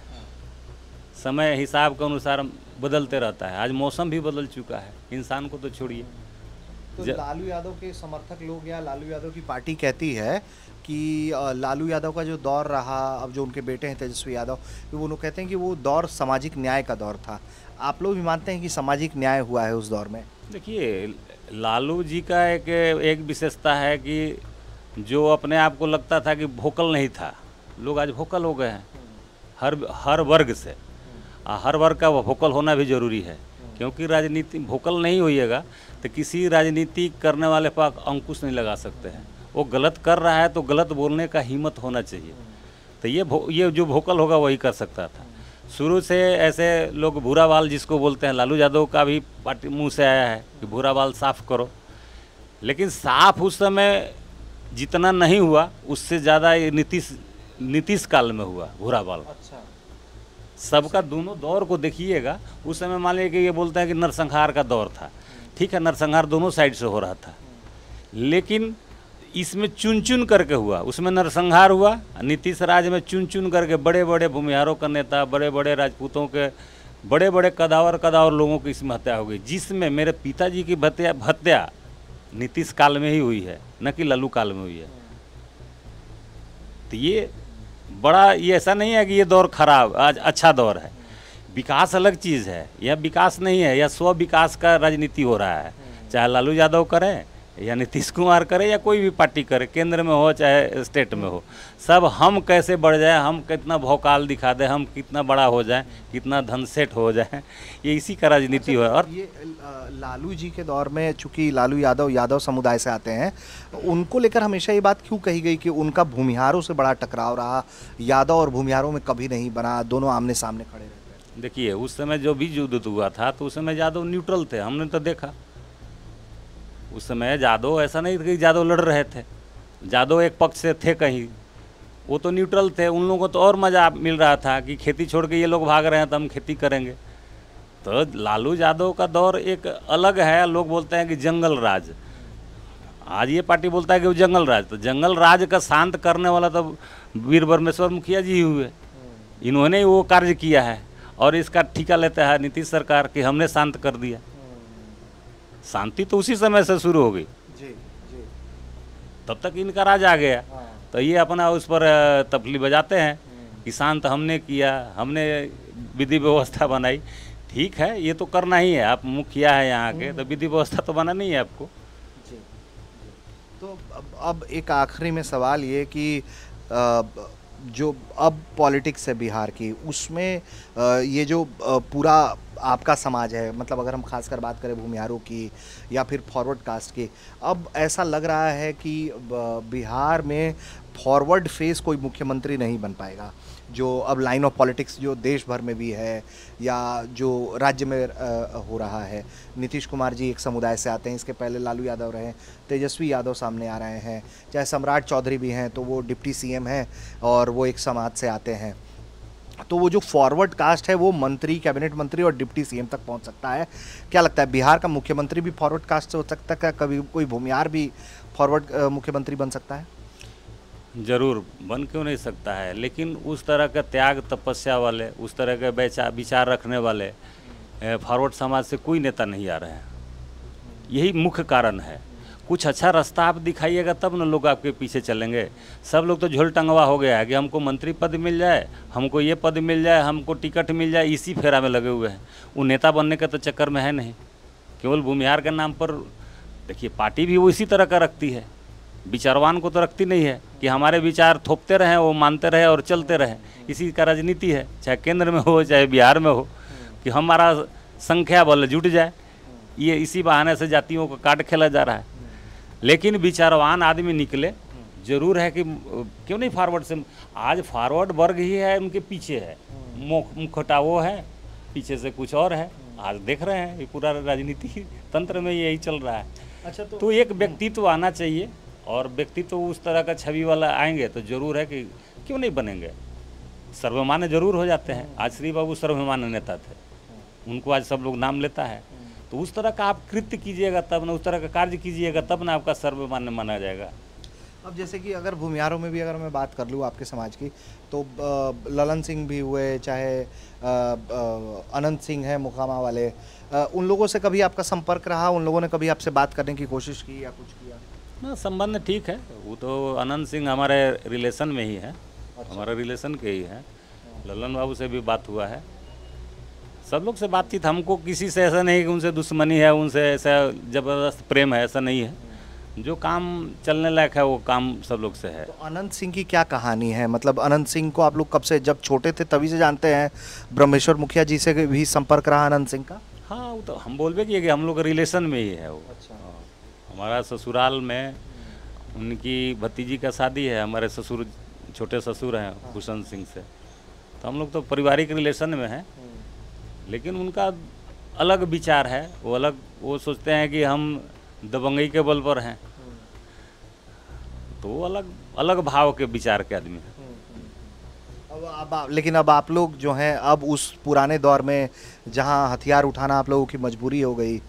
[SPEAKER 1] समय हिसाब के अनुसार बदलते रहता है। आज मौसम भी बदल चुका है, इंसान को तो छोड़िए।
[SPEAKER 2] तो लालू यादव के समर्थक लोग या लालू यादव की पार्टी कहती है कि लालू यादव का जो दौर रहा, अब जो उनके बेटे हैं तेजस्वी यादव, तो वो लोग कहते हैं कि वो दौर सामाजिक न्याय का दौर था। आप लोग भी मानते हैं कि सामाजिक न्याय हुआ है उस दौर में?
[SPEAKER 1] देखिए, लालू जी का एक विशेषता है कि जो अपने आप को लगता था कि वोकल नहीं था, लोग आज वोकल हो गए हैं हर वर्ग से। हर वर्ग का वोकल होना भी ज़रूरी है, क्योंकि राजनीति वोकल नहीं होइएगा तो किसी राजनीति करने वाले पर अंकुश नहीं लगा सकते हैं। वो गलत कर रहा है तो गलत बोलने का हिम्मत होना चाहिए। तो ये जो वोकल होगा वही कर सकता था। शुरू से ऐसे लोग भूरा बाल जिसको बोलते हैं, लालू यादव का भी पार्टी मुंह से आया है कि भूरा बाल साफ़ करो, लेकिन साफ उस समय जितना नहीं हुआ उससे ज़्यादा ये नीतीश काल में हुआ भूरा बाल।
[SPEAKER 2] अच्छा,
[SPEAKER 1] सबका दोनों दौर को देखिएगा। उस समय मान लीजिए कि ये बोलते हैं कि नरसंहार का दौर था, ठीक है, नरसंहार दोनों साइड से हो रहा था, लेकिन इसमें चुन चुन करके हुआ। उसमें नरसंहार हुआ, नीतीश राज में चुन चुन करके बड़े बड़े भूमिहारों का नेता, बड़े बड़े राजपूतों के बड़े बड़े कदावर लोगों की इसमें हत्या हो गई, जिसमें मेरे पिताजी की हत्या नीतीश काल में ही हुई है, न कि लालू काल में हुई है। तो ये ऐसा नहीं है कि ये दौर खराब, आज अच्छा दौर है। विकास अलग चीज़ है, यह विकास नहीं है, यह स्व विकास का राजनीति हो रहा है। चाहे लालू यादव करें या नीतीश कुमार करे या कोई भी पार्टी करे, केंद्र में हो चाहे स्टेट में हो, सब हम कैसे बढ़ जाए, हम कितना भौकाल दिखा दें, हम कितना बड़ा हो जाए, कितना धन सेठ हो जाए, ये इसी का राजनीति हो। और
[SPEAKER 2] ये लालू जी के दौर में चूंकि लालू यादव समुदाय से आते हैं, उनको लेकर हमेशा ये बात क्यों कही गई कि उनका भूमिहारों से बड़ा टकराव रहा, यादव और भूमिहारों में कभी नहीं बना, दोनों आमने सामने खड़े रहते हैं?
[SPEAKER 1] देखिए, उस समय जो भी युद्ध हुआ था तो उस समय यादव न्यूट्रल थे, हमने तो देखा। उस समय यादव ऐसा नहीं था कि यादव लड़ रहे थे, यादव एक पक्ष से थे कहीं, वो तो न्यूट्रल थे। उन लोगों को तो और मज़ा मिल रहा था कि खेती छोड़ के ये लोग भाग रहे हैं तो हम खेती करेंगे। तो लालू यादव का दौर एक अलग है। लोग बोलते हैं कि जंगल राज, आज ये पार्टी बोलता है कि वो जंगल राज, तो जंगल राज का शांत करने वाला तो वीर ब्रह्मेश्वर मुखिया जी हुए, इन्होंने ही वो कार्य किया है, और इसका ठिका लेता है नीतीश सरकार कि हमने शांत कर दिया। शांति तो उसी समय से शुरू हो गई,
[SPEAKER 2] जी जी,
[SPEAKER 1] तब तक इनका राज आ गया।
[SPEAKER 2] हाँ।
[SPEAKER 1] तो ये अपना उस पर तफली बजाते हैं कि शांत हमने किया, हमने विधि व्यवस्था बनाई। ठीक है, ये तो करना ही है, आप मुखिया है यहाँ के, तो विधि व्यवस्था तो बनाना ही है आपको।
[SPEAKER 2] जी, जी। तो अब एक आखिरी में सवाल ये कि जो अब पॉलिटिक्स है बिहार की, उसमें ये जो पूरा आपका समाज है, मतलब अगर हम खासकर बात करें भूमिहारों की या फिर फॉरवर्ड कास्ट की, अब ऐसा लग रहा है कि बिहार में फॉरवर्ड फेस कोई मुख्यमंत्री नहीं बन पाएगा। जो अब लाइन ऑफ पॉलिटिक्स जो देश भर में भी है या जो राज्य में हो रहा है, नीतीश कुमार जी एक समुदाय से आते हैं, इसके पहले लालू यादव रहे, तेजस्वी यादव सामने आ रहे हैं, चाहे सम्राट चौधरी भी हैं तो वो डिप्टी सीएम हैं और वो एक समाज से आते हैं। तो वो जो फॉरवर्ड कास्ट है वो मंत्री, कैबिनेट मंत्री और डिप्टी सीएम तक पहुंच सकता है। क्या लगता है, बिहार का मुख्यमंत्री भी फॉरवर्ड कास्ट से हो सकता है? कभी कोई भूमिहार भी फॉरवर्ड मुख्यमंत्री बन सकता है?
[SPEAKER 1] जरूर, बन क्यों नहीं सकता है, लेकिन उस तरह का त्याग तपस्या वाले, उस तरह के विचार रखने वाले फॉरवर्ड समाज से कोई नेता नहीं आ रहे हैं। यही मुख्य कारण है। कुछ अच्छा रास्ता आप दिखाइएगा तब न लोग आपके पीछे चलेंगे। सब लोग तो झोल टंगवा हो गया है कि हमको मंत्री पद मिल जाए, हमको ये पद मिल जाए, हमको टिकट मिल जाए, इसी फेरा में लगे हुए हैं। वो नेता बनने का तो चक्कर में है नहीं, केवल भूमिहार के नाम पर। देखिए पार्टी भी वो इसी तरह का रखती है, विचारवान को तो रखती नहीं है कि हमारे विचार थोपते रहें, वो मानते रहे और चलते रहें। इसी का राजनीति है, चाहे केंद्र में हो चाहे बिहार में हो, कि हमारा संख्या बल जुट जाए। ये इसी बहाने से जातियों का कार्ड खेला जा रहा है। लेकिन विचारवान आदमी निकले जरूर है कि क्यों नहीं फॉरवर्ड से। आज फॉरवर्ड वर्ग ही है, उनके पीछे है मुखटा वो है, पीछे से कुछ और है। आज देख रहे हैं ये पूरा राजनीति तंत्र में यही चल रहा है।
[SPEAKER 2] अच्छा,
[SPEAKER 1] तो एक व्यक्तित्व आना चाहिए, और व्यक्तित्व उस तरह का छवि वाला आएंगे तो जरूर है कि क्यों नहीं बनेंगे, सर्वमान्य जरूर हो जाते हैं। आज श्री बाबू सर्वमान्य नेता थे, उनको आज सब लोग नाम लेता है। तो उस तरह का आप कृत्य कीजिएगा तब ना, उस तरह का कार्य कीजिएगा तब ना आपका सर्वमान्य माना जाएगा।
[SPEAKER 2] अब जैसे कि अगर भूमिहारों में भी अगर मैं बात कर लूँ आपके समाज की, तो ललन सिंह भी हुए, चाहे अनंत सिंह है मुकामा वाले, उन लोगों से कभी आपका संपर्क रहा? उन लोगों ने कभी आपसे बात करने की कोशिश की या कुछ किया?
[SPEAKER 1] ना, संबंध ठीक है। वो तो अनंत सिंह हमारे रिलेशन में ही है। अच्छा। हमारे रिलेशन के ही है। ललन बाबू से भी बात हुआ है, सब लोग से बातचीत। हमको किसी से ऐसा नहीं कि उनसे दुश्मनी है, उनसे ऐसा ज़बरदस्त प्रेम है, ऐसा नहीं है। जो काम चलने लायक है वो काम सब लोग से है।
[SPEAKER 2] तो अनंत सिंह की क्या कहानी है? मतलब अनंत सिंह को आप लोग कब से, जब छोटे थे तभी से जानते हैं? ब्रह्मेश्वर मुखिया जी से भी संपर्क रहा अनंत सिंह का?
[SPEAKER 1] हाँ, वो तो हम बोलबे किए कि हम लोग रिलेशन में ही है वो।
[SPEAKER 2] अच्छा।
[SPEAKER 1] हमारा ससुराल में उनकी भतीजी का शादी है, हमारे ससुर छोटे ससुर हैं भूषण सिंह से, तो हम लोग तो पारिवारिक रिलेशन में हैं। लेकिन उनका अलग विचार है, वो अलग, वो सोचते हैं कि हम दबंगई के बल पर हैं, तो वो अलग अलग भाव के विचार के आदमी हैं।
[SPEAKER 2] लेकिन अब आप लोग जो हैं, अब उस पुराने दौर में जहां हथियार उठाना आप लोगों की मजबूरी हो गई,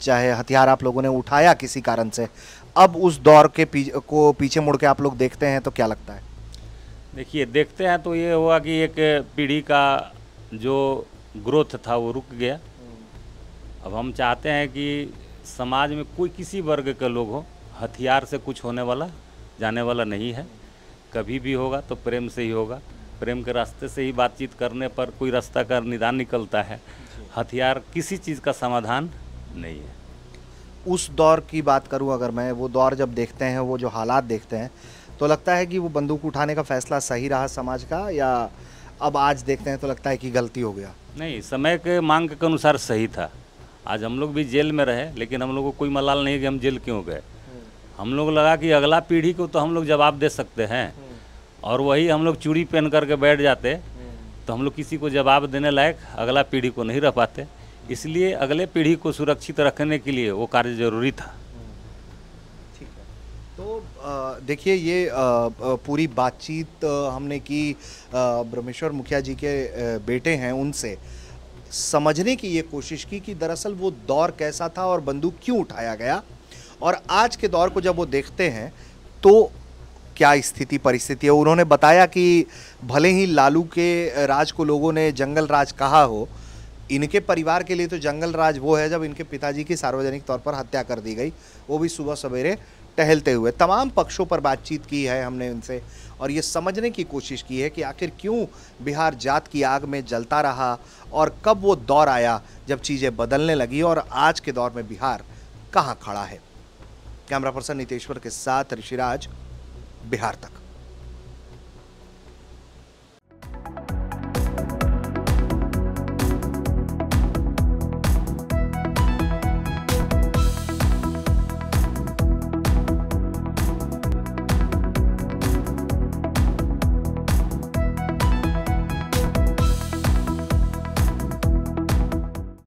[SPEAKER 2] चाहे हथियार आप लोगों ने उठाया किसी कारण से, अब उस दौर के पीछे मुड़ के आप लोग देखते हैं तो क्या लगता है?
[SPEAKER 1] देखिए, देखते हैं तो ये हुआ कि एक पीढ़ी का जो ग्रोथ था वो रुक गया। अब हम चाहते हैं कि समाज में कोई किसी वर्ग के लोग हो, हथियार से कुछ होने वाला जाने वाला नहीं है। कभी भी होगा तो प्रेम से ही होगा, प्रेम के रास्ते से ही बातचीत करने पर कोई रास्ता का निदान निकलता है। हथियार किसी चीज़ का समाधान नहीं है।
[SPEAKER 2] उस दौर की बात करूं अगर मैं, वो दौर जब देखते हैं, वो जो हालात देखते हैं, तो लगता है कि वो बंदूक उठाने का फैसला सही रहा समाज का, या अब आज देखते हैं तो लगता है कि गलती हो गया?
[SPEAKER 1] नहीं, समय के मांग के अनुसार सही था। आज हम लोग भी जेल में रहे, लेकिन हम लोग को कोई मलाल नहीं कि हम जेल क्यों गए। हम लोग लगा कि अगला पीढ़ी को तो हम लोग जवाब दे सकते हैं, और वही हम लोग चूड़ी पहन करके बैठ जाते तो हम लोग किसी को जवाब देने लायक अगला पीढ़ी को नहीं रह पाते। इसलिए अगले पीढ़ी को सुरक्षित रखने के लिए वो कार्य जरूरी था।
[SPEAKER 2] ठीक है। तो देखिए, ये पूरी बातचीत हमने की ब्रह्मेश्वर मुखिया जी के बेटे हैं, उनसे समझने की ये कोशिश की कि दरअसल वो दौर कैसा था और बंदूक क्यों उठाया गया, और आज के दौर को जब वो देखते हैं तो क्या स्थिति परिस्थिति है। उन्होंने बताया कि भले ही लालू के राज को लोगों ने जंगल राज कहा हो, इनके परिवार के लिए तो जंगल राज वो है जब इनके पिताजी की सार्वजनिक तौर पर हत्या कर दी गई, वो भी सुबह सवेरे टहलते हुए। तमाम पक्षों पर बातचीत की है हमने उनसे, और ये समझने की कोशिश की है कि आखिर क्यों बिहार जात की आग में जलता रहा, और कब वो दौर आया जब चीज़ें बदलने लगी, और आज के दौर में बिहार कहाँ खड़ा है। कैमरा पर्सन नितेश्वर के साथ ऋषिराज, बिहार तक।